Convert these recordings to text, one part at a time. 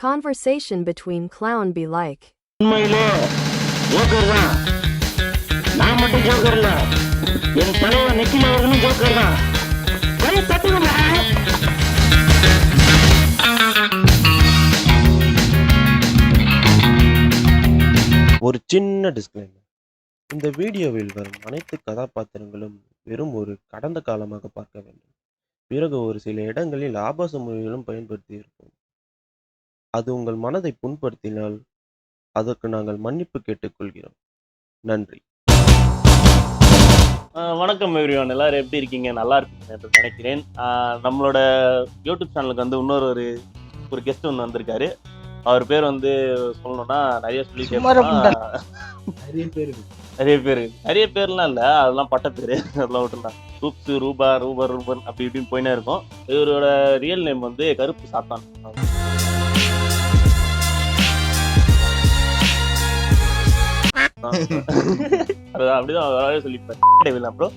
Conversation between clown be like. உண்மையிலே joker தான். நான் மட்டும் ஜோக்கர் இல்ல, என் தலைவர் நிக்கில் அவர்களும் ஜோக்கர் தான். கை தட்டுங்க. ஒரு சின்ன டிஸ்க்ளைமர். இந்த வீடியோவில் வரும் அனைத்து கதாபாத்திரங்களும் வெறும் ஒரு கடந்த காலமாக பார்க்க வேண்டும். பிறகு ஒரு சில இடங்களில் ஆபாச மொழிகளும் பயன்படுத்தி இருப்போம். அது உங்கள் மனதை புண்படுத்தினால் அதற்கு நாங்கள் மன்னிப்பு கேட்டுக்கொள்கிறோம். நன்றி. வணக்கம் எவ்ரிவன், எல்லாரும் எப்படி இருக்கீங்க? நல்லா இருக்கீங்க என்று நினைக்கிறேன். நம்மளோட யூடியூப் சேனலுக்கு வந்து இன்னொரு ஒரு கெஸ்ட் ஒன்று வந்திருக்காரு. அவர் பேர் வந்து சொல்லணும்னா நிறைய நிறைய பேர்லாம் இல்லை, அதெல்லாம் பட்ட பேர், அதெல்லாம் விட்டுலாம். ரூப்ஸ், ரூபன் அப்படி இப்படின்னு போயினே இருக்கும். இவரோட ரியல் நேம் வந்து கருப்பு சாத்தான். அப்படிதான் சொல்லிப்பேன் ப்ரோ.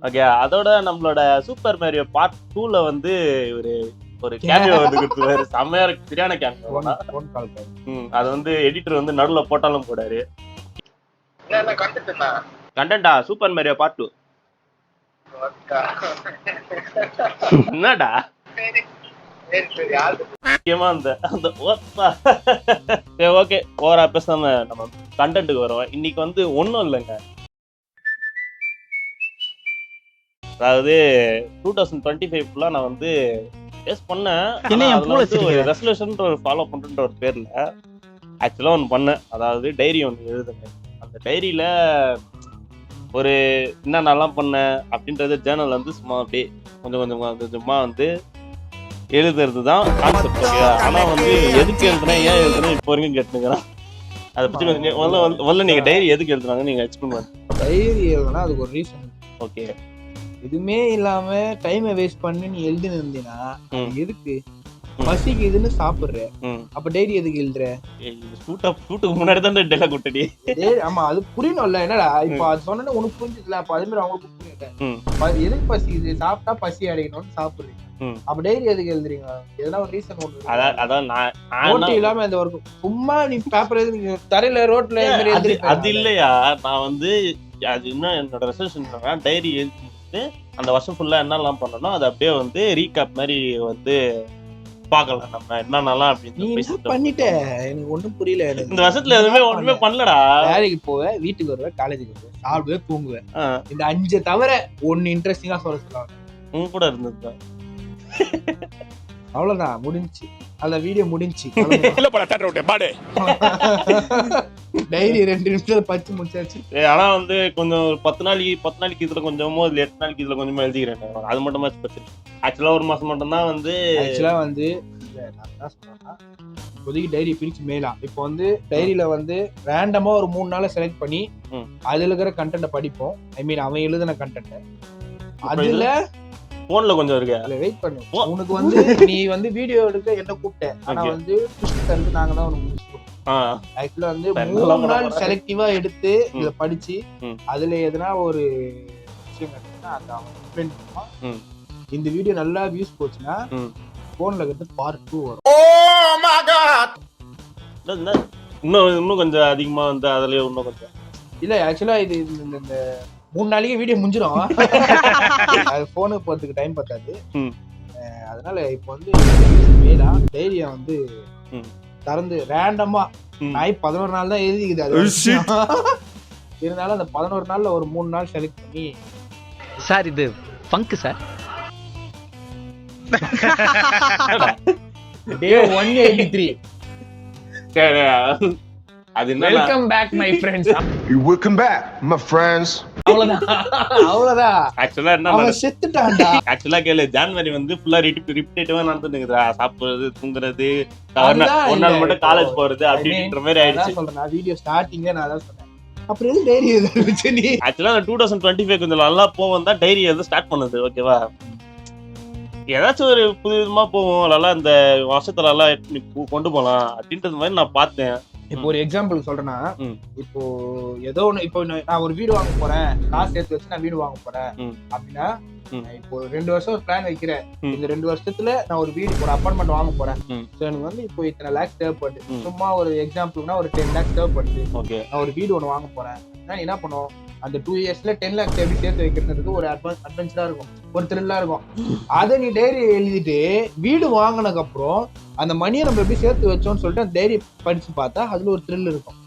ஓகே, அதோட நம்மளோட சூப்பர் மேரியோ பார்ட் 2ல வந்து ஒரு கேமியோ வந்து கொடுத்துருவாரு. செம்மையா இருக்கு, சரியான கேமியோ. அது வந்து எடிட்டர் வந்து நடுவுல போட்டாலும் போடாரு. கண்டென்ட்டா சூப்பர் மேரியோ பார்ட் 2. என்னடா முக்கியமா அந்த ஓகே, ஓவரா பேசாம நம்ம கண்டென்ட்டுக்கு வருவோம். இன்னைக்கு வந்து ஒன்றும் இல்லைங்க, அதாவது 2025 நான் வந்து டேஸ்ட் பண்ணேன். ஒரு ரெசல்யூஷன் ஃபாலோ பண்ற ஒரு பேர்ல ஆக்சுவலா ஒன்று பண்ணேன். அதாவது டைரி ஒன்று எழுதுங்க. அந்த டைரியில ஒரு என்னென்னலாம் பண்ணேன் அப்படின்றது ஜேர்னல் வந்து சும்மா அப்படியே கொஞ்சமா வந்து எழுதுறது தான் கான்செப்ட். ஆனா வந்து எதுக்கு எழுதுனா, ஏன் எழுதுனா இப்போ வரைக்கும் கேட்டுக்கிறான். அதை பத்தி முதல்ல நீங்க டைரி எதுக்கு எழுதுனாங்க நீங்க எக்ஸ்பிளைன் பண்ணுங்க. டைரி எழுதுனா அதுக்கு ஒரு ரீசன். ஓகே, எதுவுமே இல்லாம டைமை வேஸ்ட் பண்ணி நீ எழுதுன்னு இருந்தீங்கன்னா எதுக்கு? பசிக்கு இதுன்னு சாப்பிடுற, அப்ப டைரி எதுக்கு எழுதுற? ஷூட்டுக்கு முன்னாடி தான் டெல்லா குட்டடி. ஆமா, அது புரியணும்ல. என்னடா இப்ப அது சொன்னா உனக்கு புரிஞ்சுதுல, அப்ப அதே மாதிரி அவங்களுக்கு புரியுது. எதுக்கு பசி? இது சாப்பிட்டா பசி அடையணும்னு சாப்பிடுறீங்க, அப்ப டைரி எதுக்கு எழுதுறீங்க? எதனா ஒரு ரீசன் ஒண்ணு. அதான் நான் இல்லாம இந்த ஒர்க் சும்மா நீ பேப்பர் எது நீங்க தரையில ரோட்ல அது இல்லையா? நான் வந்து அது இன்னும் என்னோட ரெசல்யூஷன் டைரி எழுதிட்டு அந்த வருஷம் ஃபுல்லா என்னெல்லாம் பண்ணணும் அதை அப்படியே வந்து ரீகேப் மாதிரி வந்து பாக்கலாம் நம்ம என்னென்னலாம் அப்படின்னு பண்ணிட்டே. எனக்கு ஒண்ணும் புரியல. இந்த வருஷத்துல ஒண்ணுமே பண்ணலடா. வேலைக்கு போவேன், வீட்டுக்கு வருவேன், காலேஜுக்கு வருவேன், சாப்பிடுவேன், தூங்குவேன். இந்த 5 தவிர ஒன்னு இன்ட்ரெஸ்டிங்கா சொல்லுவாங்க. உங்க கூட இருந்தது அவ்வளவுதான், முடிஞ்சு. அந்த வீடியோ முடிஞ்சு. டைரி 2 நிமிஷம் பச்சு முடிச்சாச்சு. ஆனா வந்து கொஞ்சம் 10 நாளைக்கு இதுல கொஞ்சமோ, 8 நாளைக்கு இதுல கொஞ்சமா எழுதிக்கிறேன். அது மட்டுமா ஆக்சுவலா ஒரு மாசம் மட்டும் தான் வந்து நான் என்ன சொல்றேன்னா, இப்போதைக்கு டைரி பிரிச்சு மேலாம். இப்போ வந்து டைரியில வந்து ரேண்டமா ஒரு 3 நாளை செலக்ட் பண்ணி அதுல இருக்கிற கண்டென்ட்டை படிப்போம். ஐ மீன் அவன் எழுதின கண்டென்ட். அதுல போன்ல கொஞ்சம் இருக்கு, அதுல வெயிட் பண்ணு. உனக்கு வந்து நீ வந்து வீடியோ எடுக்க என்ன கூப்பிட்ட, ஆனா வந்து நாங்க தான் உனக்கு முடிச்சிருக்கோம். ஆக்சுவலா வந்து 3 நாள் செலக்டிவா எடுத்து இத படிச்சு அதுல எதனா ஒரு விஷயம் கிடைச்சுன்னா அந்த அவன் எக்ஸ்பிளைன் பண்ணுவான். இந்த வீடியோ நல்லா வியூஸ் போச்சுன்னா போன்ல கிட்ட பார்ட் 2 வரும். இன்னும் கொஞ்சம் அதிகமா வந்து அதுலயே இன்னும் கொஞ்சம் இல்ல. ஆக்சுவலா இது இந்த 3 நாளைக்கு வீடியோ முடிஞ்சிடும். அது போனுக்கு போறதுக்கு டைம் பத்தாது. அதனால இப்போ வந்து டைரியா வந்து திறந்து ரேண்டமா நாய் 11 நாள் தான் எழுதிக்குது. அது இருந்தாலும் அந்த 11 நாள்ல ஒரு 3 நாள் செலக்ட் பண்ணி சார் இது ஃபங்க் சார். டே 183 அது welcome back my friends. Welcome back my friends. அவ்வளவுதான். ஆக்சுவலா என்ன அவன் செத்துட்டான்டா. ஆக்சுவலா கேளு, ஜனவரி வந்து ஃபுல்லா ரிப்பீட்டேட்டிவா நடந்துக்குதுடா. சாப்பிடுறது, தூங்குறது, ஒரு நாள் மட்டும் காலேஜ் போறது அப்படின்ற மாதிரி ஆயிடுச்சு. சொல்றேன் வீடியோ ஸ்டார்டிங்ல நான் அதான் சொன்னேன். அப்புறம் எது டைரி எழுதுச்சு நீ? ஆக்சுவலா 2025 கொஞ்சம் நல்லா போவோம் தான் டைரி எழுத ஸ்டார்ட் பண்ணுது. ஓகேவா, ஏதாச்சும் ஒரு புது விதமா போவோம், நல்லா இந்த வருஷத்துல எல்லாம் கொண்டு போலாம் அப்படின்றது மாதிரி நான் பார்த்தேன். இப்போ ஒரு எக்ஸாம்பிள் சொல்றேன்னா, இப்போ ஏதோ ஒண்ணு, இப்போ நான் ஒரு வீடு வாங்க போறேன், காசு சேர்த்து வச்சு நான் வீடு வாங்க போறேன் அப்படின்னா, இப்போ 2 வருஷம் ஒரு பிளான் வைக்கிறேன். இந்த 2 வருஷத்துல நான் ஒரு வீடு, ஒரு அபார்ட்மெண்ட் வாங்க போறேன். எனக்கு வந்து இப்போ இத்தனை லேக்ஸ் தேவைப்படுது. சும்மா ஒரு எக்ஸாம்பிள்னா ஒரு 10 lakhs தேவைப்படுது. நான் ஒரு வீடு ஒண்ணு வாங்க போறேன். நான் என்ன பண்ணுவோம், அந்த 2 yearsல 10 lakhs எப்படி சேர்த்து வைக்கிறதுக்கு ஒரு அட்வென்ச்சரா இருக்கும், ஒரு த்ரில்லா இருக்கும். அதை நீ டைரி எழுதிட்டு வீடு வாங்கினதுக்கு அப்புறம் அந்த மணியை நம்ம எப்படி சேர்த்து வச்சோம்னு சொல்லிட்டு அந்த டைரி படிச்சு பார்த்தா அதுல ஒரு த்ரில் இருக்கும்.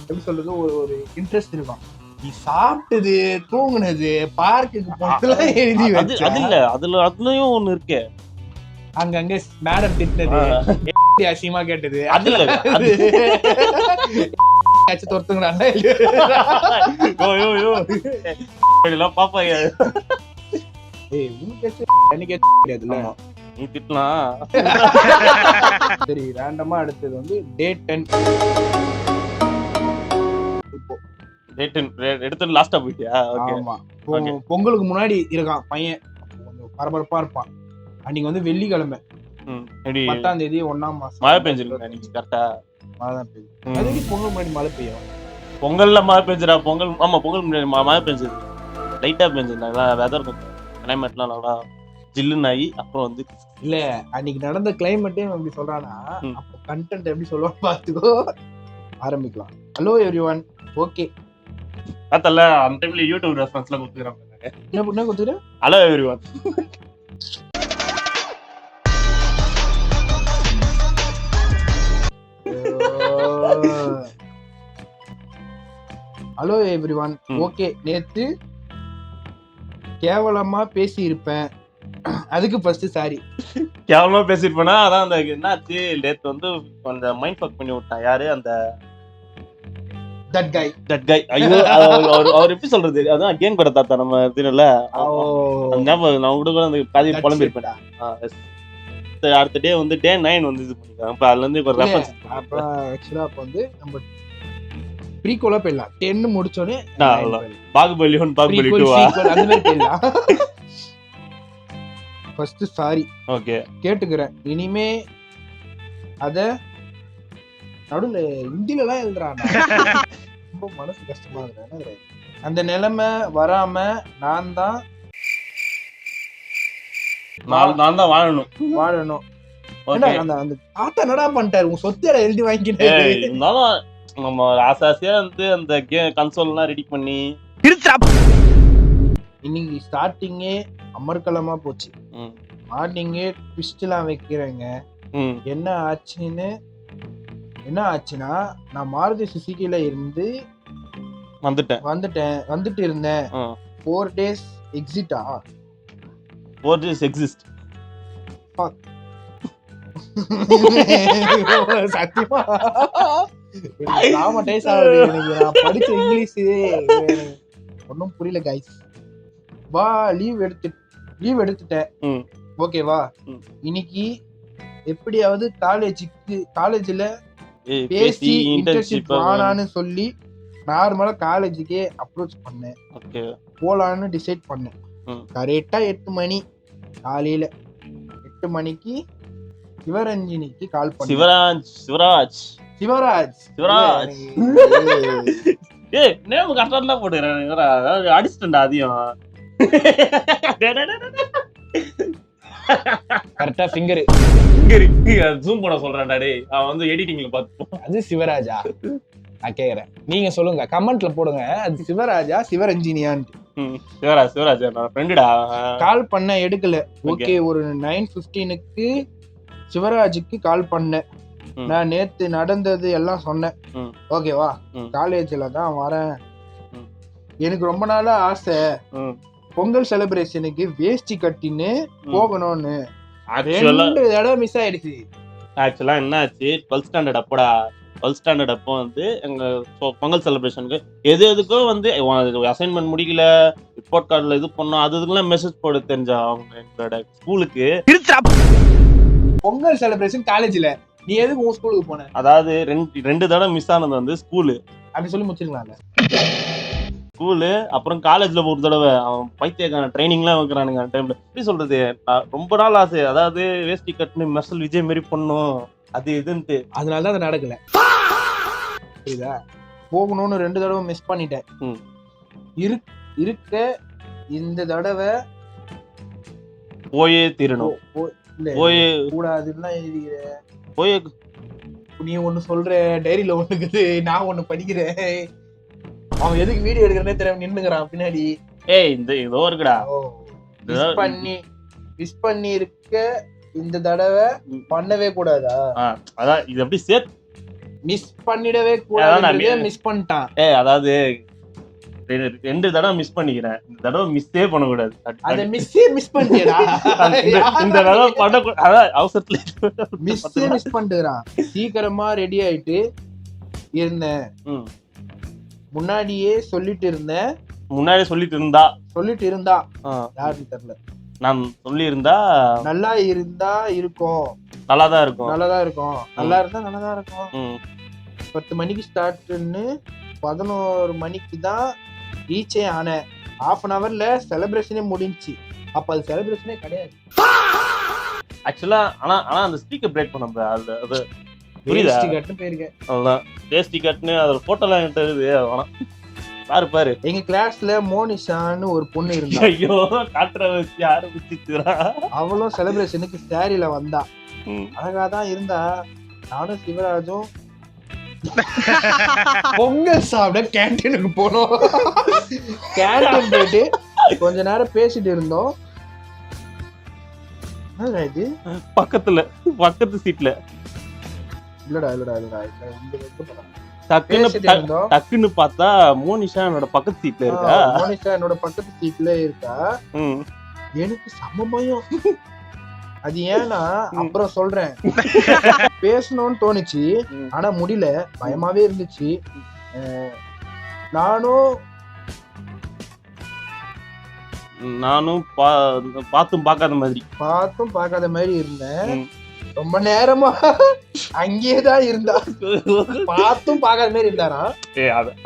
எப்படி சொல்றது, ஒரு இன்ட்ரெஸ்ட் இருக்கும். நீ சாப்பிட்டது, தூங்குனது, பார்க்குக்கு போனதெல்லாம் எழுதி வச்சு, அதுலயும் ஒண்ணு இருக்கு. அங்கங்க மேடம் திட்டினது, அசியமா கேட்டது, அதுல துரத்துங்கடா பாப்பாங்க. நீ திட்டலாம். சரி, ரேண்டமா அடுத்தது வந்து டே 10. எடுத்து லாஸ்டா போயிட்டியா? ஆமா, பொங்கலுக்கு முன்னாடி இருக்கான் பையன், பரபரப்பா இருப்பான். அன்னைக்கு வந்து வெள்ளிக்கிழமை 10ஆம் தேதி 1ஆம் மாசம். மழை பெஞ்சிருக்கு கரெக்டா? மழை தான் பெய்யும். அதுக்கு பொங்கல் முன்னாடி மழை பெய்யும். பொங்கல்ல மழை பெஞ்சிடா? பொங்கல், ஆமா பொங்கல் முன்னாடி மழை பெஞ்சது, லைட்டா பெஞ்சிருந்தாங்களா. வெதர் கொஞ்சம் கிளைமேட்லாம் நல்லா ஜில்லுன்னு ஆகி அப்புறம் வந்து இல்ல, அன்னைக்கு நடந்த கிளைமேட்டே அப்படி சொல்றானா, அப்போ கண்டென்ட் எப்படி சொல்லுவான்னு பாத்துக்கோ. ஆரம்பிக்கலாம். Hello everyone. ஓகே, பார்த்தல அந்த டைம்ல யூடியூப் ரெஃபரன்ஸ்லாம் கொடுத்துக்கறாங்க. என்ன கொடுத்துற? Hello everyone. Hello everyone. Okay, நேத்து கேவலமா பேசி இருப்பேன், அதுக்கு ஃபர்ஸ்ட் சாரி. கேவலமா பேசிருப்பேனா? அதான் அந்த என்னாச்சு, நேத்து வந்து அந்த மைண்ட் ஃபக் பண்ணி விட்டான். யாரு அந்த தட் கை. ஐயோ, அவர் எப்படி சொல்றது, அதான் கேம் கூட தாத்தா நம்ம இதுல ஞாபகம். நான் கூட அந்த பாதி புலம்பி இருப்பேன். அடுத்த டே வந்து டே 9 வந்து இது பண்ணிருக்காங்க. அப்ப அதுல இருந்து ஒரு ரெஃபரன்ஸ். அப்ப ஆக்சுவலா அப்ப வந்து நம்ம ப்ரீக்வலா போயிடலாம். 10 முடிச்சோடனே பாகுபலி 1 பாகுபலி 2 அந்த மாதிரி போயிடலாம். First sorry. ஓகே, கேட்டுக்கிறேன். இனிமே அத நடுவுல ஹிந்தில எல்லாம் எழுதுறானா, ரொம்ப மனசு கஷ்டமா இருக்கு. அந்த நிலைமை வராம நான் தான் வாழணும். அந்த தாத்தா என்னடா பண்ணிட்டாரு, உன் சொத்தை எழுதி வாங்கிட்டாரு. இருந்தாலும் நம்ம ஆசாசியா வந்து அந்த கன்சோல்லாம் ரெடி பண்ணி இன்னைக்கு ஸ்டார்டிங்கே அமர்க்கலமா போச்சு. மார்னிங்கே ட்விஸ்ட் எல்லாம் வைக்கிறேங்க. என்ன ஆச்சுன்னா, நான் மாருதி சுசுகில இருந்து வந்துட்டு இருந்தேன். 4 days எக்ஸிட்டா? 4 days exist. சத்தியமா ட்ராமடைஸ் ஆகுது எனக்கு. நான் படிச்ச இங்கிலீஷ் ஒன்னும் புரியல கைஸ். வா, லீவ் எடுத்துட்டேன். ஓகேவா, இன்னைக்கு எப்படியாவது காலேஜ்ல பேசி இன்டர்ன்ஷிப் ஆனான்னு சொல்லி நார்மலா காலேஜுக்கே அப்ரோச் பண்ணேன். போலான்னு டிசைட் பண்ணேன். கரெக்டா 8 மணி காலையில 8 மணிக்கு சிவரஞ்சினிக்கு கால் பண்ணேன். சிவராஜ் ஏய், நேம் கரெக்டா போடுறேன். அடிச்சிட்டேன்டா அதையும். கரெக்டா ஃபிங்கர் ஜூம் பண்ண சொல்றான்டா டேய். அவன் வந்து எடிட்டிங்ல பாத்துப்போம். அது சிவராஜா? நான் கேக்குறேன், நீங்க சொல்லுங்க, கமெண்ட்ல போடுங்க. அது சிவராஜா சிவரஞ்சினியான்ட்டு. சிவராஜ் நான் ஃப்ரெண்டுடா. கால் பண்ண எடுக்கல. ஓகே, ஒரு 9:15க்கு சிவராஜுக்கு கால் பண்ணேன். நான் நேத்து நடந்தது எல்லாம் சொன்னேன். ஓகேவா, காலேஜ்ல தான் வரேன். எனக்கு ரொம்ப நாளா ஆசை பொங்கல் செலிப்ரேஷனுக்கு வேஷ்டி கட்டின்னு போகணும்னு. 2 தடவை மிஸ் ஆயிடுச்சு. ஆக்சுவலா என்ன ஆச்சு, 12th ஸ்டாண்டர்ட் அப்போடா. 12th ஸ்டாண்டர்ட் அப்போ வந்து எங்க பொங்கல் செலிப்ரேஷனுக்கு எதுக்கோ வந்து அசைன்மெண்ட் முடிக்கல, ரிப்போர்ட் கார்டுல இது பண்ணோம், அதுக்கெல்லாம் மெசேஜ் போட தெரிஞ்சா அவங்க எங்களோட ஸ்கூலுக்கு. பொங்கல் செலிப்ரேஷன் காலேஜ்ல, நீ எதுக்கு உன் ஸ்கூலுக்கு போன? அதாவது 2 தடவை மிஸ் ஆனது வந்து ஸ்கூலு அப்படி சொல்லி முடிச்சிருக்கலாம்ல. ஸ்கூலு அப்புறம் காலேஜ்ல ஒரு தடவை அவன் பைத்தியக்கான ட்ரைனிங்லாம் வைக்கிறானுங்க. அந்த டைம்ல எப்படி சொல்றது, ரொம்ப நாள் ஆசை. அதாவது வேஷ்டி கட்டுன்னு மெர்சல் விஜய் மாரி பண்ணும், அது இதுன்ட்டு. அதனாலதான் அது நடக்கல. புரியுதா? போகணும்னு 2 தடவை மிஸ் பண்ணிட்டேன். இருக்க இந்த தடவை போயே தீரணும். போயே கூடாதுன்னா போய் நீ ஒண்ணு சொல்ற, டைரியில ஒண்ணுக்குது, நான் ஒண்ணு படிக்கிறேன். அவன் எதுக்கு வீடியோ எடுக்கிறனே தெரியாம நின்னுங்கிறான் பின்னாடி. இதோ இருக்குடா. மிஸ் பண்ணி இருக்க இந்த தடவை பண்ணவே கூடாதா? அதான் இது எப்படி சேர்த்து மிஸ் பண்ணிடவே கூடாது. மிஸ் பண்ணிட்டான். அதாவது 2 தடவை மிஸ் பண்ணிக்கிறேன், இந்த தடவை மிஸ்ஸே பண்ணக்கூடாது. அத மிஸ் பண்ணிட்டேடா. இந்த தடவை பண்ண அதான் அவசரத்துல மிஸ் பண்ணிட்டுறான். சீக்கிரமா ரெடி ஆயிட்டு இருந்தேன். முன்னாடியே சொல்லிட்டு இருந்தேன். சொல்லிட்டு இருந்தா யாருக்கு தெரியல. நான் சொல்லி இருந்தா நல்லா இருக்கும். நல்லாதான் இருக்கும். நல்லா இருந்தா நல்லாதான் இருக்கும். 10 மணிக்கு ஸ்டார்ட்னு 11 மணிக்கு தான் ரீச்சே ஆனேன். 1/2 hourல செலிப்ரேஷனே முடிஞ்சுச்சு. அப்ப அது செலிப்ரேஷனே கிடையாது ஆக்சுவலா. ஆனா அந்த ஸ்பீக்கர் பிரேக் பண்ண அது புரியுதா? கட்டு போயிருக்கேன். அவ்வளவுதான். டேஸ்டி கட்னு அதோட போட்டோலாம் என்கிட்ட இருக்குது. பாரு எங்க கிளாஸ்ல மோனிஷான்னு ஒரு பொண்ணு இருந்தா. ஐயோ காட்டுற வச்சு ஆரம்பிச்சுக்கிறா. அவளும் செலிப்ரேஷனுக்கு சாரியில வந்தா. அழகாதான் இருந்தா. நானும் சிவராஜும் பொங்கல் சாப்பிட கேன்டீனுக்கு போனோம். கேன்டீன் போயிட்டு கொஞ்ச நேரம் பேசிட்டு இருந்தோம். பக்கத்து சீட்ல இல்லடா டக்குன்னு பார்த்தா மோனிஷா என்னோட பக்கத்து சீட்ல இருக்கா. எனக்கு சமபயம். அது ஏன்னா அப்புறம் சொல்றேன். பேசணும்னு தோணுச்சு, ஆனா முடியல. பயமாவே இருந்துச்சு. நானும் பார்த்தும் பார்க்காத மாதிரி இருந்தேன். ரொம்ப நேரமா அங்கேயேதான் இருந்தா. பார்த்தும் பார்க்காத மாதிரி இருந்தாரா?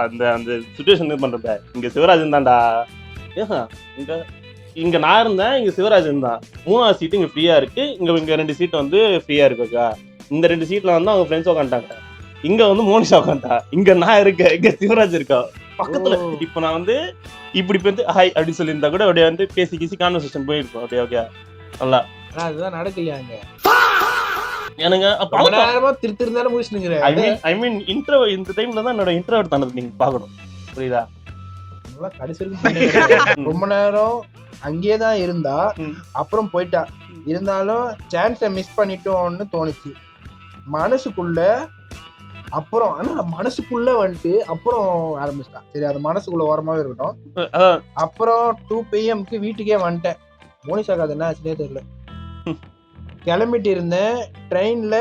அந்த சிச்சுவேஷன் பண்றப்ப இங்க சிவராஜன் தான்டா. இங்க நான் இருந்தேன், இங்க சிவராஜ் இருந்தான். 3வது சீட்டு இங்க ஃப்ரீயா இருக்கு. இங்க 2 சீட் வந்து ஃப்ரீயா இருக்குக்கா. இந்த 2 சீட்ல வந்து அவங்க ஃப்ரெண்ட்ஸ் உட்காந்துட்டாங்க. இங்க வந்து மோனிஷா உட்காந்துட்டா. இங்க நான் இருக்கேன், இங்க சிவராஜ் இருக்கா பக்கத்துல. இப்ப நான் வந்து இப்படி வந்து ஹாய் அப்படி சொல்லியிருந்தா கூட அப்படியே வந்து பேசி கான்வர்சேஷன் போயிருக்கோம். அப்படியே ஓகே நல்லா. அதுதான் நடக்கலையாங்க எனக்கு. திருத்திருந்தாலும் முடிச்சுங்க. ஐ மீன் இன்ட்ரோ இந்த டைம்ல தான் என்னோட இன்ட்ரோவர்ட் தானது நீங்க பாக்கணும். புரியுதா? ரொம்ப நேரம் அங்கேயேதான் இருந்தா. அப்புறம் போயிட்டா. இருந்தாலும் சான்ஸை மிஸ் பண்ணிட்டோம்னு தோணுச்சு மனசுக்குள்ள. அப்புறம் ஆனா மனசுக்குள்ள வந்துட்டு அப்புறம் ஆரம்பிச்சிட்டான். சரி, அது மனசுக்குள்ள ஓரமாவே இருக்கட்டும். அப்புறம் 2 PM வீட்டுக்கே வந்துட்டேன். மோனிஷாக்கு அது என்ன ஆச்சுன்னே தெரியல. கிளம்பிட்டு இருந்தேன். ட்ரெயின்ல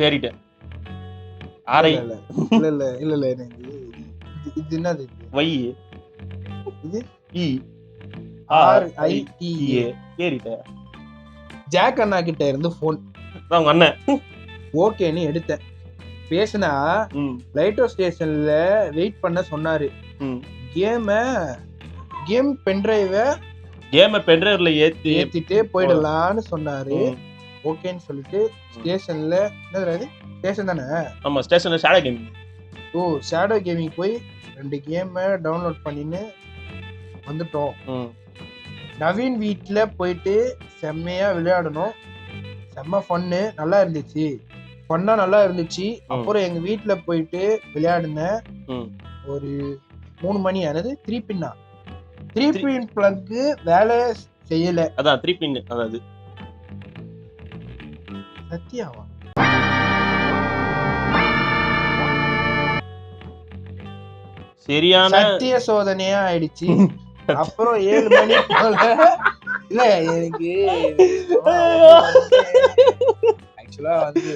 ஏறிட்டேன். இல்ல இது என்னது? இது ஏறிட்டேன். ஜாக் அண்ணா கிட்ட இருந்து போன் அண்ணன் ஓகேன்னு எடுத்தேன். பேசினா லைட்டோ ஸ்டேஷன்ல வெயிட் பண்ண சொன்னாரு. கேம் பென்டிரைவ்ல ஏத்திட்டு போயிடலான்னு சொன்னாரு. ஓகேன்னு சொல்லிட்டு ஸ்டேஷன்ல ஸ்டேஷன் தானே? ஆமா, ஸ்டேஷன்ல ஷேடோ கேமிங். ஷேடோ கேமிங் போய் 2 கேம் டவுன்லோட் பண்ணின்னு வந்துட்டோம். நவீன் வீட்டுல போயிட்டு செம்மையா விளையாடணும். செம்ம ஃபன்னு, நல்லா இருந்துச்சு. அப்புறம் எங்க வீட்டுல போயிட்டு விளையாடுனேன். ஒரு 3 மணி ஆனது. 3 பின் பிளக் வேலை செய்யல. அதான் 3 பின். அதாவது சத்தியாவா? சரியான சத்திய சோதனையா ஆயிடுச்சு. அப்புறம் 7 மணி போல இல்ல எனக்கு ஆக்சுவலா வந்து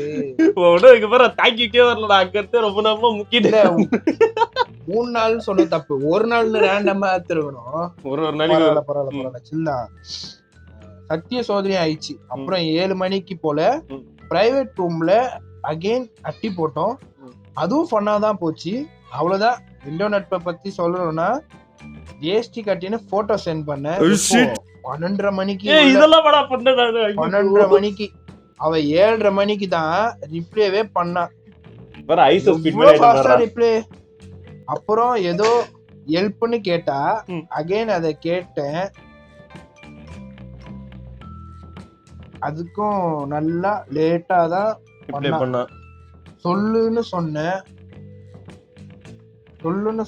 தாக்கிட்டே வரல. அங்க ரொம்ப நேரமா முக்கிய 3 நாள் சொன்ன தப்பு. 1 நாள் ரேண்டமா திருக்கணும். ஒரு நாளைக்கு பரவாயில்ல சில்லா. சத்திய சோதனை ஆயிடுச்சு. அப்புறம் 7 மணிக்கு போல பிரைவேட் ரூம்ல அகைன் அட்டி போட்டோம். அதுவும் ஃபன்னாதான் போச்சு. அவ்வளவுதான். விண்டோ நட்பை பத்தி சொல்லணும்னா ஜிஎஸ்டி கட்டின்னு போட்டோ சென்ட் பண்ணேன். 12:30 மணிக்கு 12:30 மணிக்கு அவ 7:30 மணிக்கு தான் ரிப்ளைவே பண்ணா. வேற ஐஸ் ஸ்பீட் இவ்வளவு ஃபாஸ்டா ரிப்ளை. அப்புறம் ஏதோ ஹெல்ப்னு கேட்டா அகைன் அதை கேட்டேன். அதுக்கும் நல்லா லேட்டா தான் ரிப்ளை பண்ணா. சொல்லுன்னு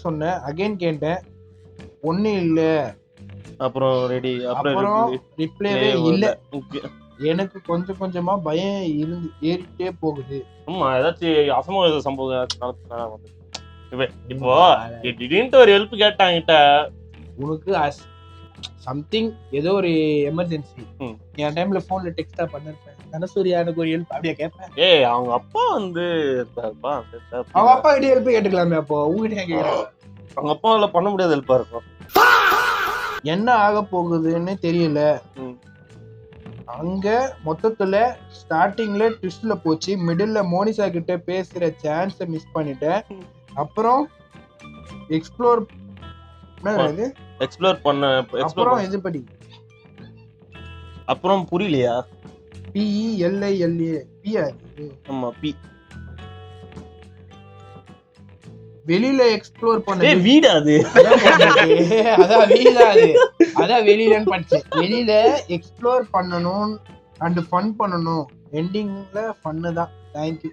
சொன்னேன் அகைன் கேட்டேன், ஒண்ணு இல்ல. அப்புறம் ரெடி. அப்புறம் ரிப்ளைவே இல்ல. எனக்கு கொஞ்சம் கொஞ்சமா பயம் ஏறிட்டே போகுது. ஆமா, ஏதாச்சும் அசம்பாவித சம்பவம் இப்போ திடீர்னு ஒரு ஹெல்ப் கேட்டாங்கிட்ட, உனக்கு சம்திங் ஏதோ ஒரு எமர்ஜென்சி, என் டைம்ல போன்ல டெக்ஸ்டா பண்ணிருப்பேன், தனசூரியா எனக்கு ஒரு ஹெல்ப் அப்படியே கேட்பேன். அவங்க அப்பா வந்து அவங்க அப்பா கிட்ட ஹெல்ப் கேட்டுக்கலாமே. அப்போ உங்ககிட்ட கேட்கறாங்க. அவங்க அப்பாவால பண்ண முடியாத ஹெல்ப்பா இருக்கும். என்ன ஆக போகுதுன்னு தெரியல. அங்க மொத்தத்துல ஸ்டார்டிங்ல ட்விஸ்ட்ல போச்சு, மிடில்ல மோனிஷா கிட்ட பேசுற சான்ஸ மிஸ் பண்ணிட்டேன். அப்புறம் எக்ஸ்ப்ளோர் பண்ண அப்புறம் இது படி அப்புறம் புரியலையா? PELILA பியா? ஆமா, பி. வெளியில எக்ஸ்ப்ளோர் பண்ண வீடு அது. அதான் வீடா அது. அதான் வெளியிலன்னு படிச்சேன். வெளியில எக்ஸ்ப்ளோர் பண்ணணும் அண்ட் ஃபன் பண்ணணும். எண்டிங்ல ஃபன்னு தான். தேங்க்யூ.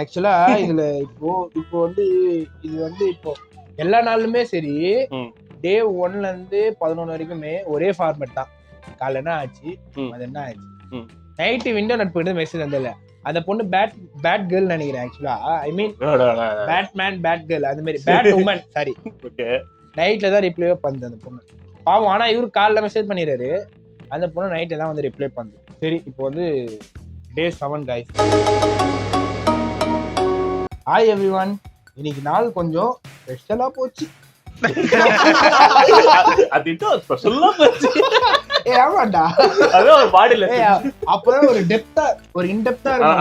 ஆக்சுவலா இதுல இப்போ வந்து இது வந்து இப்போ எல்லா நாளுமே சரி, டே 1ல இருந்து 11 வரைக்குமே ஒரே ஃபார்மேட் தான். காலைல என்ன ஆச்சு, அது என்ன ஆச்சு, நைட்டு விண்டோ நட்பு மெசேஜ் வந்தல. அந்த பொண்ணு பேட் கேர்ள் நினைக்கிறேன். ஆக்சுவலா ஐ மீன் பேட்மேன் பேட் கேர்ள் அந்த மாதிரி பேட் உமன் சாரி. நைட்ல தான் ரிப்ளைவே பண்ணுது அந்த பொண்ணு பாவம். ஆனா இவரு காலைல மெசேஜ் பண்ணிடுறாரு, அந்த பொண்ணு நைட்ல தான் வந்து ரிப்ளை பண்ணுது. சரி, இப்போ வந்து டே 7 guys. Hi everyone. இன்னைக்கு நாள் கொஞ்சம் ஸ்பெஷலா போச்சு. ஆமாண்டா, ஒரு பாடியில அப்பதான் ஒரு டெப்தா ஒரு இன்டெப்தா இருக்கு.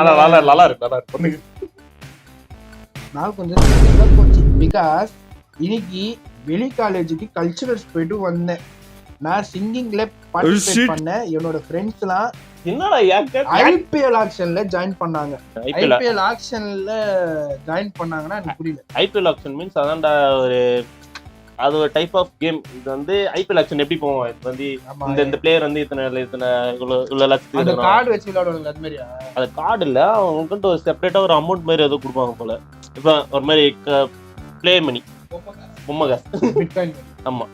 நாள் கொஞ்சம் ஸ்பெஷலா போச்சு பிகாஸ் இன்னைக்கு வெளி காலேஜுக்கு கல்ச்சுரல்ஸ் போயிட்டு வந்தேன். நான் சிங்கிங்ல பார்ட்டிசிபேட் பண்ணேன். என்னோட ஃப்ரெண்ட்ஸ் எல்லாம் என்னடா IPL ஆக்ஷன்ல ஜாயின் பண்ணாங்க. IPL ஆக்ஷன்ல ஜாயின் பண்ணாங்கன்னா எனக்கு புரியல. IPL ஆக்ஷன் மீன்ஸ் அதான்டா அது ஒரு டைப் ஆஃப் கேம். இது வந்து IPL ஆக்ஷன் எப்படி போவோம், இது வந்து இந்த பிளேயர் வந்து இத்தனை இவ்வளவு லட்சத்துக்கு அந்த கார்டு வச்சு விளையாடுவாங்க. அது மாதிரியா? அது கார்டு இல்ல, அவங்ககிட்ட ஒரு செப்பரேட்டா ஒரு அமௌண்ட் மாதிரி ஏதோ கொடுப்பாங்க போல. இப்ப ஒரு மாதிரி பிளே மணி, பொம்மை காசு. ஆமா,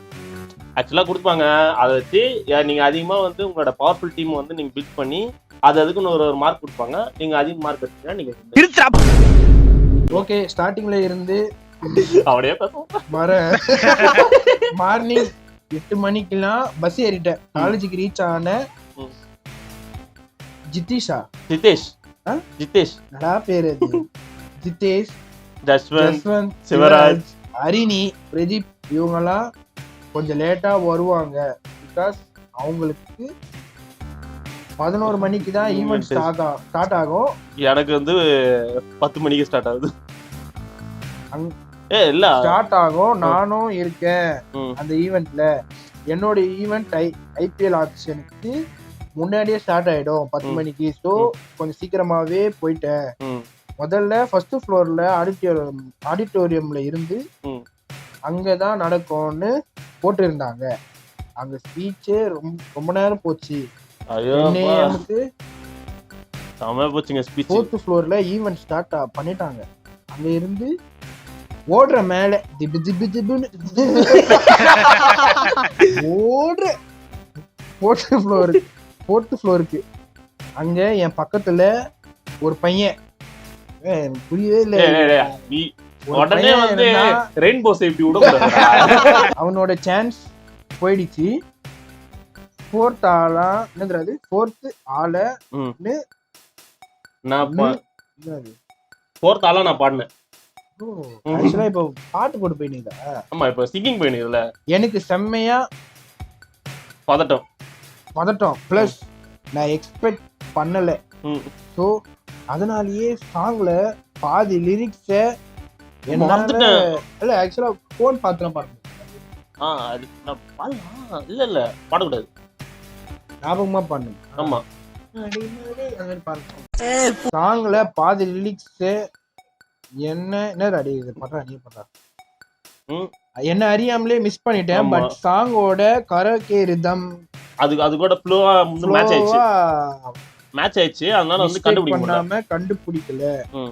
ஆக்சுவலா கொடுப்பாங்க. அதை வச்சு நீங்க அதிகமா வந்து உங்களோட பவர்ஃபுல் டீம் வந்து நீங்க பில்ட் பண்ணி அதுக்குன்னு ஒரு மார்க் கொடுப்பாங்க. நீங்க அதிக மார்க் எடுத்தீங்கன்னா நீங்க ஓகே. ஸ்டார்டிங்ல இருந்து அப்படியே மார்னிங் 8 மணிக்கெல்லாம் பஸ் ஏறிட்டேன். காலேஜுக்கு ரீச் ஆன ஜிதேஷ் நடா பேரு ஜிதேஷ், ஜஸ்வந்த், சிவராஜ், ஹரிணி, பிரதீப் இவங்கெல்லாம் கொஞ்சம் லேட்டா வருவாங்க. பிகாஸ் அவங்களுக்கு 11 மணிக்கு தான் ஈவென்ட் ஸ்டார்ட் ஆகும். எனக்கு வந்து 10 மணிக்கு ஸ்டார்ட் ஆகுது. ஸ்டார்ட் ஆகும். நானும் இருக்கேன் அந்த ஈவென்ட்ல. என்னோட ஈவென்ட் IPL ஆக்ஷனுக்கு முன்னாடியே ஸ்டார்ட் ஆயிடும் 10 மணிக்கு. ஸோ கொஞ்சம் சீக்கிரமாவே போயிட்டேன். முதல்ல ஃபர்ஸ்ட் ஃப்ளோர்ல ஆடிட்டோரியம்ல இருந்து அங்கதான் நடக்கும்னு போட்டு இருந்தாங்க. அங்க ஸ்பீச்சே ரொம்ப நேரம் போச்சு. ஃபோர்த் ஃப்ளோர்ல ஈவென்ட் ஸ்டார்ட் பண்ணிட்டாங்க. அங்க இருந்து ஓடுற மேல திபு திபு திபுன்னு ஓடுற ஃபோர்த் ஃப்ளோருக்கு. அங்க என் பக்கத்துல ஒரு பையன், புரியவே இல்லை, அவனோட சான்ஸ் போயிடுச்சு. ஃபோர்த் ஆளா என்னது, ஃபோர்த் ஆளு நான் பாடினேன். ஆக்சுவலா இப்போ பாட்டு போட்டு போயினீங்களா? ஆமா, இப்போ சிங்கிங் போயினீங்கல்ல. எனக்கு செம்மையா பதட்டம் பிளஸ் நான் எக்ஸ்பெக்ட் பண்ணல. ஸோ அதனாலயே சாங்ல பாதி லிரிக்ஸ இல்ல ஆக்சுவலா போன் பாத்துலாம் பாருங்க. இல்ல பாடக்கூடாது, ஞாபகமா பண்ணு. ஆமா, சாங்ல பாதி லிரிக்ஸ் என்னடா டேய் இது பண்றா நீ பண்றா. ம். என்ன அறியாமலே மிஸ் பண்ணிட்டேன். பட் சாங்கோட கரோகே ரிதம் அது கூட ஃப்ளோவா மேட்ச் ஆயிடுச்சு. அதனால வந்து கண்டுபிடிக்கல.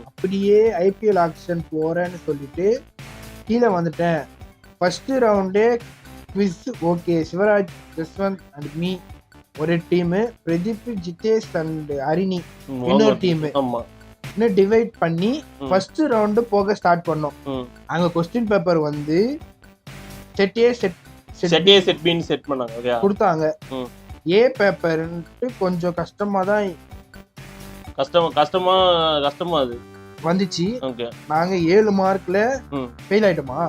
அப்படியே ஐபிஎல் ஆக்ஷன் போறேன்னு சொல்லிட்டு கீழே வந்துட்டேன். ஃபர்ஸ்ட் ரவுண்டே quiz okay. Sivaraj, Jaswant and me ஒரு டீம், பிரதீப், ஜிதேஷ் அண்ட் ஹரிணி இன்னொரு டீம். இன்னும் டிவைட் பண்ணி ஃபர்ஸ்ட் ரவுண்டு போக ஸ்டார்ட் பண்ணோம். அங்க கொஸ்டின் பேப்பர் வந்து செட் பண்ணாங்க கொடுத்தாங்க. ஏ பேப்பர்ன்ட்டு கொஞ்சம் கஷ்டமா அது வந்துச்சு. நாங்க 7 மார்க்ல ஃபெயில் ஆயிட்டோமா.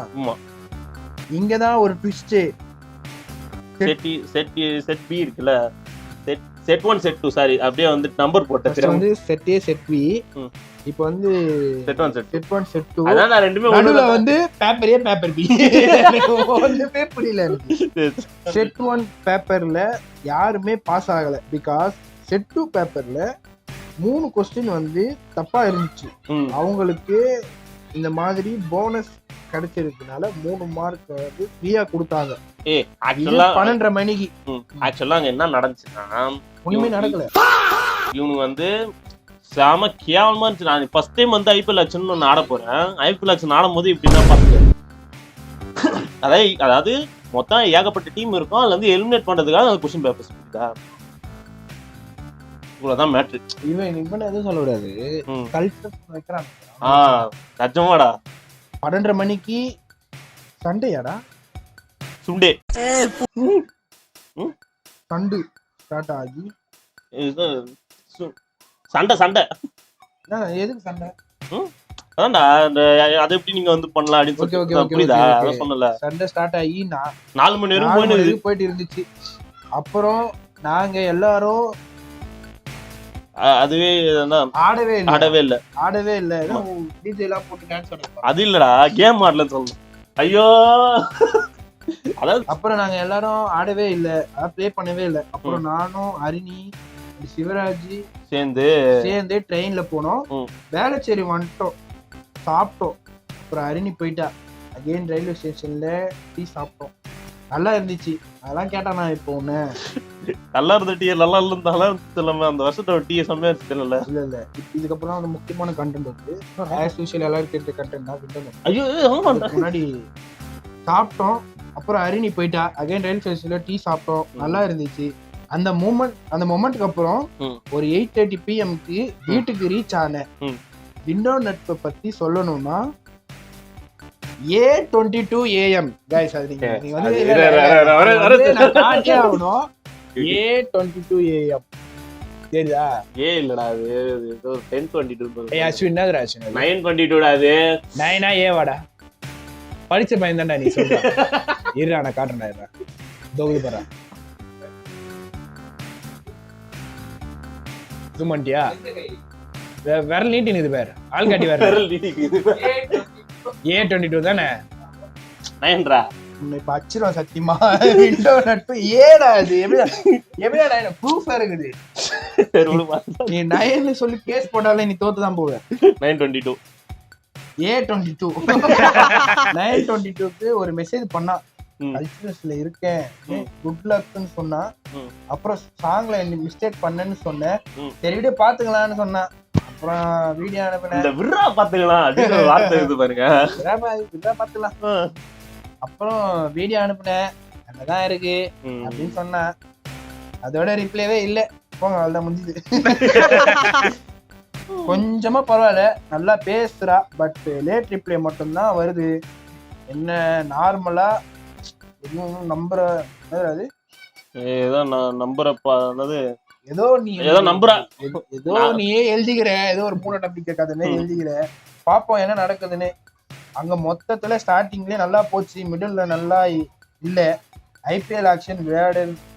இங்கதான் ஒரு ட்விஸ்ட். செட் பி இருக்குல்ல, செட் 1 செட் 2 சாரி அப்படியே வந்து நம்பர் போட்டது வந்து செட் ஏ செட் பி. இப்போ வந்து செட் 1 செட் 2 அதான் நான் ரெண்டுமே நடுவுல வந்து பேப்பர் ஏ பேப்பர் பி ஒண்ணுமே புரியல எனக்கு. செட் 1 பேப்பர்ல யாருமே பாஸ் ஆகல. பிகாஸ் செட் 2 பேப்பர்ல 3 क्वेश्चन வந்து தப்பா இருந்துச்சு. அவங்களுக்கு இந்த மாதிரி போனஸ் கிடைச்சிருக்கனால 3 மார்க் வந்து ஃப்ரீயா கொடுத்தாங்க. 12:30 மணிக்கு. ஆக்சுவலா அங்க என்ன நடந்துச்சுன்னா ஒண்ணுமே நடக்கல. இவனு வந்து செம கேவலமா இருந்துச்சு. நான் ஃபர்ஸ்ட் டைம் வந்து ஐபிஎல் ஆக்ஷன் ஒன்று ஆட போறேன். ஐபிஎல் ஆக்ஷன் ஆடும் போது இப்படிதான் பார்த்தேன். அதாவது மொத்தம் ஏகப்பட்ட டீம் இருக்கும். அதுல வந்து எலிமினேட் பண்றதுக்காக அந்த கொஸ்டின் பேப்பர்ஸ் இருக்கா, இவ்வளவுதான் மேட்ரு. இவன் எதுவும் சொல்ல கூடாது. கல்ச்சர் வைக்கிறான். நிஜமாடா 12:30 மணிக்கு சண்டையாடா சுண்டே சண்டு ஸ்டார்ட் ஆகி சண்டை எதுக்கு சண்டை? அதான்டா அதை எப்படி நீங்க வந்து பண்ணலாம் அப்படின்னு புரியுதா? அதான் சொன்னல, சண்டை ஸ்டார்ட் ஆகி 4 மணி நேரம் போயிட்டு இருந்துச்சு. அப்புறம் நாங்க எல்லாரும் அதுவே ஆடவே இல்ல டிஜே எல்லாம் போட்டு டான்ஸ் ஆடுறோம். அது இல்லடா, கேம் ஆடலன்னு சொல்லணும். ஐயோ அதாவது அப்புறம் நாங்க எல்லாரும் ஆடவே இல்ல, ப்ளே பண்ணவே இல்ல. அப்புறம் நானும் ஹரிணி, சிவராஜ் சேர்ந்து ட்ரெயின்ல போனோம். வேளச்சேரி வந்துட்டோம், சாப்பிட்டோம். அப்புறம் ஹரிணி போயிட்டா. அகைன் ரயில்வே ஸ்டேஷன்ல டீ சாப்பிட்டோம். நல்லா இருந்துச்சு. அதெல்லாம் கேட்டா நான் இப்போ ஒண்ணு நல்லா இருந்த டீ நல்லா இருந்தாலும் அந்த வருஷத்தோட டீ செம்மையா தெரியல. இல்ல இதுக்கப்புறம் ஒரு முக்கியமான கண்டென்ட் வந்து ஆஸ் யூசுவல் எல்லாரும் கேட்ட கண்டென்ட் தான் விண்டோம். ஐயோ முன்னாடி சாப்பிட்டோம். அப்புறம் ஹரிணி போயிட்டா. அகைன் ரயில்வே ஸ்டேஷன்ல டீ சாப்பிட்டோம். நல்லா இருந்துச்சு. அந்த மொமெண்ட்க்கு அப்புறம் ஒரு 8:30 PM வீட்டுக்கு ரீச் ஆனேன். விண்டோ நட்பை பத்தி சொல்லணும்னா A22 AM கைஸ், அது நீங்க வந்து ஆகணும். A22 AM தெரியுதா? ஏ இல்லடா, அது ஏதோ 1022. ஏய் அஸ்வின் என்னடா அஸ்வின்? 922 டா. அது 9 ஏ வாடா, படிச்ச பையன் தான்டா நீ சொல்ற. இருடா நான் காட்டுறேன்டா. இருடா தோகுது பாரு. சுமண்டியா விரல் நீட்டி நிது பேர் ஆள் காட்டி விரல் நீட்டி. A22 தானே 9 இப்ப அச்சிரும் சத்தியமா. விண்டோ நட்பு ஏடா இது? எப்படிடா ப்ரூஃப் இருக்குது? நீ 9 சொல்லி கேஸ் போட்டாலே நீ தோத்துதான் போவ. 922 A22 922க்கு ஒரு மெசேஜ் பண்ணா, கல்ச்சரல்ஸ்ல இருக்கேன், குட் லக்னு சொன்னா. அப்புறம் சாங்ல மிஸ்டேக் பண்ணேன்னு சொன்னேன். சரி வீடியோ பாத்துக்கலாம்னு சொன்னா. அப்புறம் வீடியோ அனுப்பினேன். பாத்துக்கலாம். அப்புறம் வீடியோ அனுப்பினேன், அங்கதான் இருக்கு அப்படின்னு சொன்னா. அதோட ரிப்ளைவே இல்ல. போங்க, அவ்வளவுதான் முடிஞ்சுது. கொஞ்சமா பரவாயில்ல, நல்லா பேசுறா. பட் லேட் ரிப்ளை மட்டும்தான் வருது. என்ன நார்மலா எதுவும் நம்புற அது ஏதோ நம்புறப்பானது ஏதோ நம்புறா, ஏதோ நீயே எழுதிக்கிற, ஏதோ ஒரு மூட நம்பிக்கை கதைன்னு எழுதிக்கிற. பாப்போம் என்ன நடக்குதுன்னு. அங்க மொத்தத்துல ஸ்டார்டிங்லயே நல்லா போச்சு, மிடில்ல நல்லா இல்ல. ஐபிஎல் ஆக்ஷன்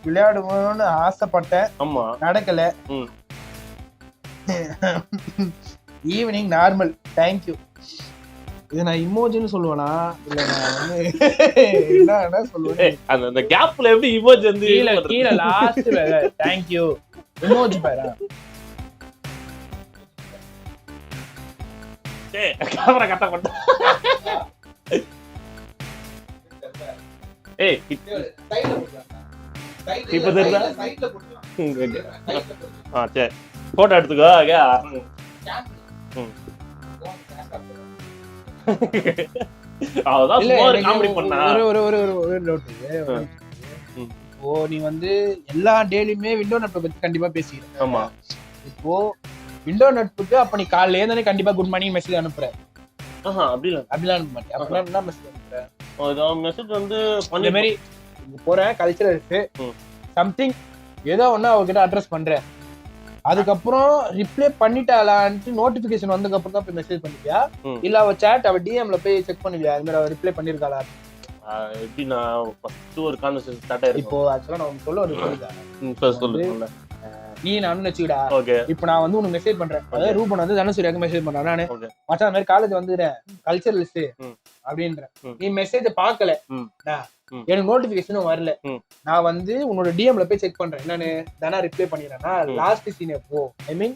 விளையாடுவோம்னு ஆசைப்பட்டேன், நடக்கல. Evening normal. தேங்க்யூ. இது நான் இமோஜின்னு சொல்லுவேனா இல்ல நான் வந்து என்ன சொல்லுவேன்? அந்த கேப்ல எப்படி இமோஜி வந்து கீழ லாஸ்ட்ல தேங்க்யூ இமோஜி பாரு. கேமரா கட்ட பண்ண. ஏய் இப்ப தெரியுதா? சரி போட்டோ எடுத்துக்கோ. அதான் காமெடி பண்ணா. இப்போ நீ வந்து எல்லா டெய்லியுமே விண்டோ நட்பை பத்தி கண்டிப்பா பேசிக்கிறேன். ஆமா. இப்போ விண்டோ நட்புக்கு அப்ப நீ காலையில இருந்தானே கண்டிப்பா குட் மார்னிங் மெசேஜ் அனுப்புற. அப்படிலாம் அனுப்ப மாட்டேன். அப்படிலாம் என்ன மெசேஜ் அனுப்புற? மெசேஜ் வந்து இந்த மாதிரி போறேன் கல்ச்சரல் இருக்கு சம்திங் ஏதோ ஒண்ணு அவகிட்ட அட்ரஸ் பண்றேன். அதுக்கப்புறம் ரிப்ளை பண்ணிட்டாளான்ட்டு நோட்டிபிகேஷன் வந்ததுக்கு அப்புறம் தான் போய் மெசேஜ் பண்ணிட்டியா? இல்ல அவ சாட் அவ டிஎம்ல போய் செக் பண்ணுவியா அது மாதிரி அவ ரிப்ளை பண்ணிருக்காளா? எப்படின்னா ஃபர்ஸ்ட் ஒரு கான்வர்சேஷன் ஸ்டார்ட் ஆயிருக்கு. இப்போ ஆக்சுவலா நான் சொல்ல ஒரு சொல்லுங்க. நீ நானும் வச்சுக்கிடா. இப்ப நான் வந்து உனக்கு மெசேஜ் பண்றேன். அதாவது ரூபன் வந்து தனுசூரியாக்கு மெசேஜ் பண்றேன். நானு மச்சான் மாதிரி காலேஜ் வந்துடுறேன் கல்ச்சரலிஸ்ட் அப்படின்ற. நீ மெசேஜ் பாக்கல, எனக்கு நோட்டிபிகேஷனும் வரல. நான் வந்து உன்னோட டிஎம்ல போய் செக் பண்றேன். என்னன்னு தானே ரிப்ளை பண்ணிடுறேன்னா லாஸ்ட் சீன் எப்போ ஐ மீன்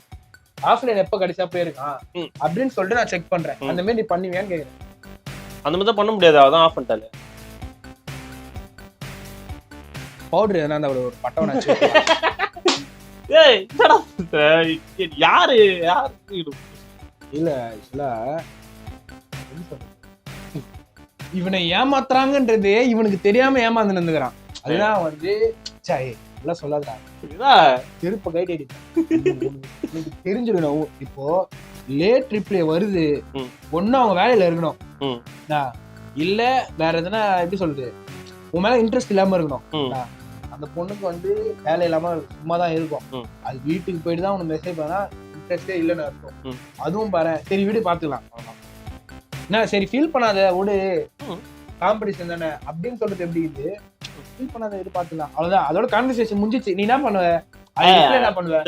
ஆஃப்லைன் எப்ப கடைசியா போயிருக்கான் அப்படின்னு சொல்லிட்டு நான் செக் பண்றேன். அந்த மாதிரி நீ பண்ணுவியான்னு கேக்குறேன். அந்த மாதிரி தான் பண்ண முடியாது. அதான் ஆஃப் பண்ணிட்டாரு. பவுடர் எதனா ஒரு பட்டவன் ஆச்சு. ஏய் யாரு இல்ல இவனை ஏமாத்துறாங்கன்றதே இவனுக்கு தெரியாம ஏமாந்து நின்னுக்கிறான். அதுதான் வந்து எல்லாம் சொல்லாதா செருப்ப கைட் அடிப்பேன் தெரிஞ்சிடணும். இப்போ லேட் ரிப்ளை வருது, ஒண்ணு அவங்க வேலையில இருக்கணும், இல்ல வேற எதுனா எப்படி சொல்றது உன் மேல இன்ட்ரெஸ்ட் இல்லாம இருக்கணும். அந்த பொண்ணுக்கு வந்து வேலை இல்லாம சும்மா தான் இருக்கும். அது வீட்டுக்கு போயிட்டு தான் உனக்கு மெசேஜ் பண்ணா இன்ட்ரெஸ்டே இல்லைன்னு இருக்கும். அதுவும் பாரு சரி வீடு பாத்துக்கலாம் என்ன சரி ஃபீல் பண்ணாத விடு காம்படிஷன் தானே அப்படின்னு சொல்றது எப்படி இது ஃபீல் பண்ணாத வீடு பாத்துக்கலாம் அவ்வளவுதான். அதோட கான்வர்சேஷன் முடிஞ்சிச்சு. நீ என்ன பண்ணுவ? என்ன பண்ணுவ?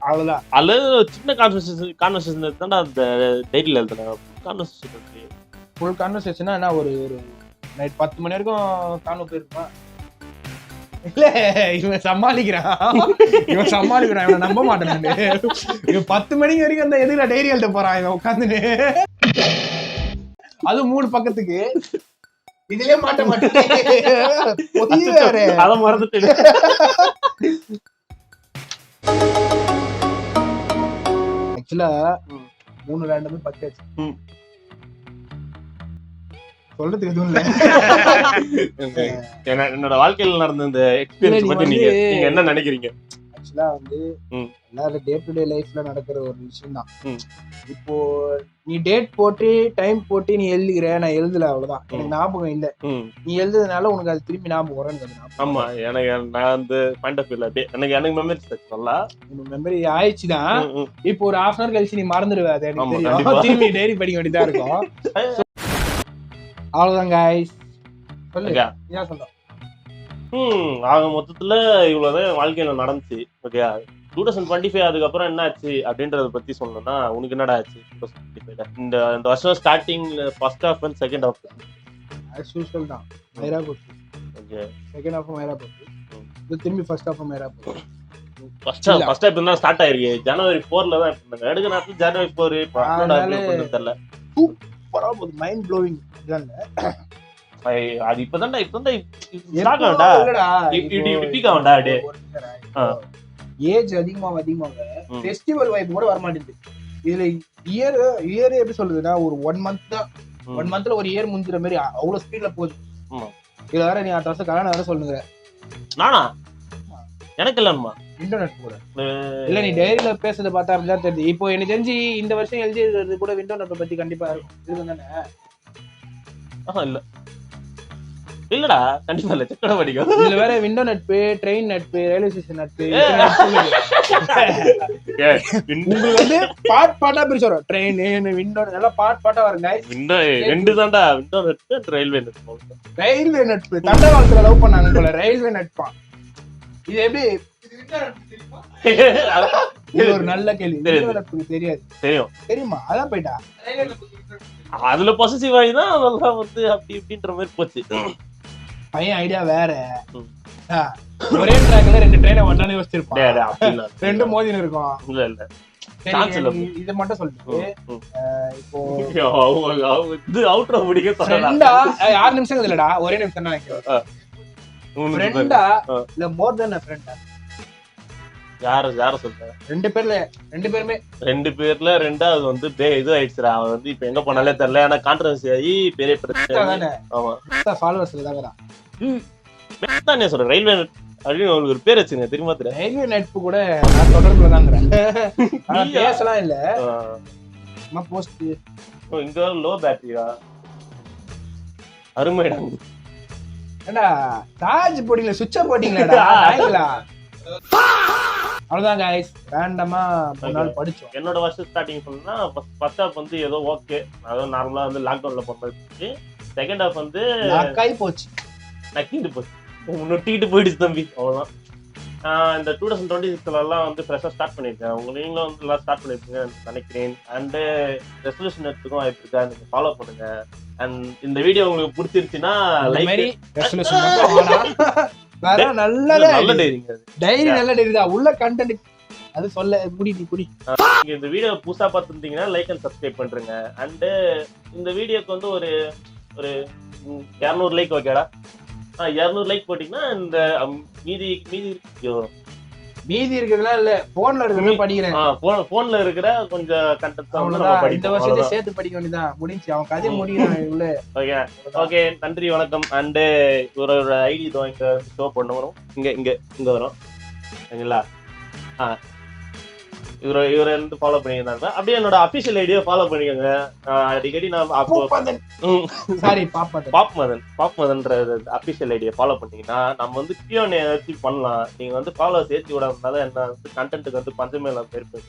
அவ்வளவுதான். அல்லது சின்ன கான்வர்சேஷன் தான் அந்த டைரியில எழுதுறேன். ஃபுல் கான்வர்சேஷனா என்ன ஒரு நைட் 10 மணி வரைக்கும் காண போயிருப்பா. இல்ல இவன் சமாளிக்கிறான் இவன் நம்ப மாட்டேன். இவன் 10 மணிக்கு வரைக்கும் அந்த எதுல டைரி எழுத போறான் இவன் உட்காந்துன்னு. அது 3 பக்கத்துக்கு இதுலயே மாட்ட மாட்டேன். அத மறந்துட்டு ஆக்சுவலா 3 ரேண்டமே 10 ஆச்சு. சொல்றதுக்கு எதுவும் இல்ல. என்னோட வாழ்க்கையில நடந்த இந்த எக்ஸ்பீரியன்ஸ் பத்தி நீங்க என்ன நினைக்கிறீங்க? ஆக்சுவலா வந்து எல்லாரும் டே டு டே லைஃப்ல நடக்கிற ஒரு விஷயம் தான். இப்போ நீ டேட் போட்டு டைம் போட்டு நீ எழுதுகிற, நான் எழுதல அவ்வளவுதான். எனக்கு ஞாபகம் இல்ல. நீ எழுதுறதுனால உனக்கு அது திரும்பி ஞாபகம் வரும். ஆமா எனக்கு நான் வந்து பாயிண்ட் ஆஃப் வியூல எனக்கு மெமரி நல்லா மெமரி ஆயிடுச்சுதான். இப்போ ஒரு 1/2 hour கழிச்சு நீ மறந்துடுவ. அது எனக்கு தெரியும். திரும்பி டைரி படிக்க வேண்டியதா இருக்கும். அவ்வளவுதான் கைஸ். சொல்லுங்க என்ன சொல்றோம்? ஆக மொத்தத்துல இவ்வளவுதான் வாழ்க்கையில நடந்துச்சு. ஓகே 2025 அதுக்கப்புறம் என்ன ஆச்சு அப்படின்றத பத்தி சொல்லணும்னா உனக்கு என்னடா ஆச்சு 2025 இந்த வருஷம் starting first half and second half as usual தான். மைரா போச்சு. ஓகே செகண்ட் ஹாஃப் மைரா போச்சு. இது திரும்பி ஃபர்ஸ்ட் ஹாஃப் மைரா போச்சு. ஃபர்ஸ்ட் ஹாஃப் தான் ஸ்டார்ட் ஆயிருக்கு. ஜனவரி 4ல தான் பண்ணாங்க. எடுக்க நேரத்துல ஜனவரி 4 பண்ணனும் தெரியல. சூப்பரா போகுது. மைண்ட் ப்ளோவிங் இதுல. அது இப்பதான்டா ஸ்டார்ட் ஆனடா. இப்படிக்காவண்டா டே. ஏஜ் அதிகமாக ஃபெஸ்டிவல் வைப் கூட வர மாட்டேங்குது. இதுல இயர் எப்படி சொல்றதுன்னா ஒரு 1 month தான். 1 monthல ஒரு இயர் முடிஞ்சுற மாதிரி அவ்வளவு ஸ்பீட்ல போகுது. இதுல வேற நீ 8 வருஷம் கல்யாணம் வேற சொல்லுங்க. நானா எனக்கு இல்லம்மா இன்டர்நெட் கூட இல்ல. நீ டைரியில பேசுறத பார்த்தா அப்படிதான் தெரியுது. இப்போ எனக்கு தெரிஞ்சு இந்த வருஷம் எழுதிறது கூட இன்டர்நெட் பத்தி கண்டிப்பா இருக்கும் தானே? இல்ல இல்லடா கண்டிப்பா இல்ல. செக்கட படிக்கும். இதுல வேற விண்டோ நட்பு, ட்ரெயின் நட்பு, ரயில்வே ஸ்டேஷன் நட்பு. உங்களுக்கு வந்து பாட்டா பிரிச்சு வரும். ட்ரெயின் விண்டோ எல்லாம் பாட்டா வருங்க. ரெண்டு தான்டா விண்டோ நட்பு ரயில்வே நட்பு. ரயில்வே நட்பு தண்டவாளத்துல லவ் பண்ணாங்க போல. ரயில்வே நட்பா இது எப்படி? இது ஒரு நல்ல கேள்வி. தெரியாது. தெரியுமா? அதான் போயிட்டா அதுல பாசிட்டிவ் ஆகிதான் அதெல்லாம் வந்து அப்படி இப்படின்ற மாதிரி போச்சு. பையன் ஐடியா வேற. ஒரே ட்ராக்ல 2 ட்ரெயினை ஒண்ணானே வச்சிருப்பான். 2 மோதின்னு இருக்கும். இல்ல இல்ல சரி, Chance இல்ல. எனக்கு இதை மட்டும் சொல்லிட்டு இப்போ இது அவுட்ரோ முடிக்க ஃப்ரெண்டா 6 நிமிஷம் இல்லடா, ஒரே நிமிஷம் தான் நினைக்கிறேன். ஃப்ரெண்டா இல்ல மோர் தென் ஃப்ரெண்டா? யார சொல்ற? ரெண்டு பேருமே 2 பேர்ல 2வது வந்து இது ஆயிடுச்சுடா. அவன் வந்து இப்ப எங்க போனாலே தெரியல. ஆனா கான்ட்ரோவர்சி ஆகி பெரிய பிரச்சனை. ஆமா, ஃபாலோவர்ஸ்ல தான்டா. நான் சொல்றேன் ரயில்வே அப்படின்னு உங்களுக்கு ஒரு பேர் வச்சுங்க, தெரியுமா? தெரியல. ரயில்வே நட்பு கூட நான் தொடர்புல தாங்கிறேன். ஆனா பேசலாம் இல்ல. அம்மா போஸ்ட் இங்க லோ பேட்டரியா? அருமைடா. ஏண்டா சார்ஜ் போட்டீங்களா, சுவிட்ச போட்டீங்களாடா? ஆயிங்களா? அவ்வளவுதான் गाइस, ரேண்டமா 3 நாள் படிச்சோம். என்னோட வருஷம் ஸ்டார்டிங் பண்ணா ஃபர்ஸ்ட் ஹாஃப் வந்து ஏதோ ஓகே, அதாவது நார்மலா வந்து லாக்டவுன்ல போறது. செகண்ட் ஹாஃப் வந்து லாக்காய் போச்சு, நக்கிட்டு போச்சு, நொட்டிட்டு போயிடுச்சு தம்பி. அவ்வளவுதான். இந்த 2026 எல்லாம் வந்து ஃப்ரெஷ்ஷா ஸ்டார்ட் பண்ணிருக்கேன். நீங்களும் வந்து எல்லாம் ஸ்டார்ட் பண்ணிருக்கீங்க நினைக்கிறேன். அண்ட் ரெசல்யூஷன் எடுத்துக்கும் வாய்ப்பு இருக்கா, நீங்க ஃபாலோ பண்ணுங்க. அண்ட் இந்த வீடியோ உங்களுக்கு பிடிச்சிருச்சுன்னா லைக், ரெசல்யூஷன் வேற நல்ல டைரி நல்ல டைரி தான். உள்ள கண்டென்ட் அது சொல்ல குடி. நீங்க இந்த வீடியோ புதுசா பார்த்துருந்தீங்கன்னா லைக் அண்ட் சப்ஸ்கிரைப் பண்றீங்க. அண்ட் இந்த வீடியோக்கு வந்து ஒரு 200 லைக் ஓகேடா. 200 லைக் போட்டீங்கன்னா இந்த மீதி இருக்கிறதுலாம் இல்ல, போன்ல இருக்கிறத படிக்கிறேன். போன்ல இருக்கிற கொஞ்சம் கண்டென்ட் அவ்வளவுதான். இந்த வருஷத்தை சேர்த்து படிக்க வேண்டியதான், முடிஞ்சு அவன் கதை முடியும் உள்ள. ஓகே, நன்றி, வணக்கம். அண்ட் ஒரு ஐடி இங்க ஷோ பண்ண வரும், இங்க வரும் சரிங்களா? இவரை வந்து ஃபாலோ பண்ணிருந்தாங்க. அப்படியே என்னோட அபிஷியல் ஐடியா ஃபாலோ பண்ணிக்கோங்க. அடிக்கடி நான் பாப்மதன்ற அபிஷியல் ஐடியா ஃபாலோ பண்ணீங்கன்னா நம்ம வந்து Q&A ஏதாச்சும் பண்ணலாம். நீங்க வந்து ஃபாலோ சேர்த்து விடாதனால என்ன வந்து கண்டென்ட்டுக்கு வந்து பஞ்சமே இல்லாம போயிருப்பேன்,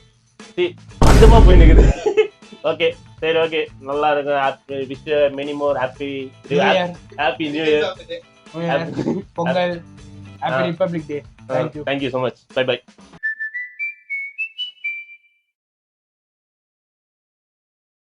பஞ்சமா போய் நிக்குது. ஓகே, சரி, ஓகே, நல்லா இருக்கு. Wish many more happy new year, Pongal, happy republic day. Thank you so much. By.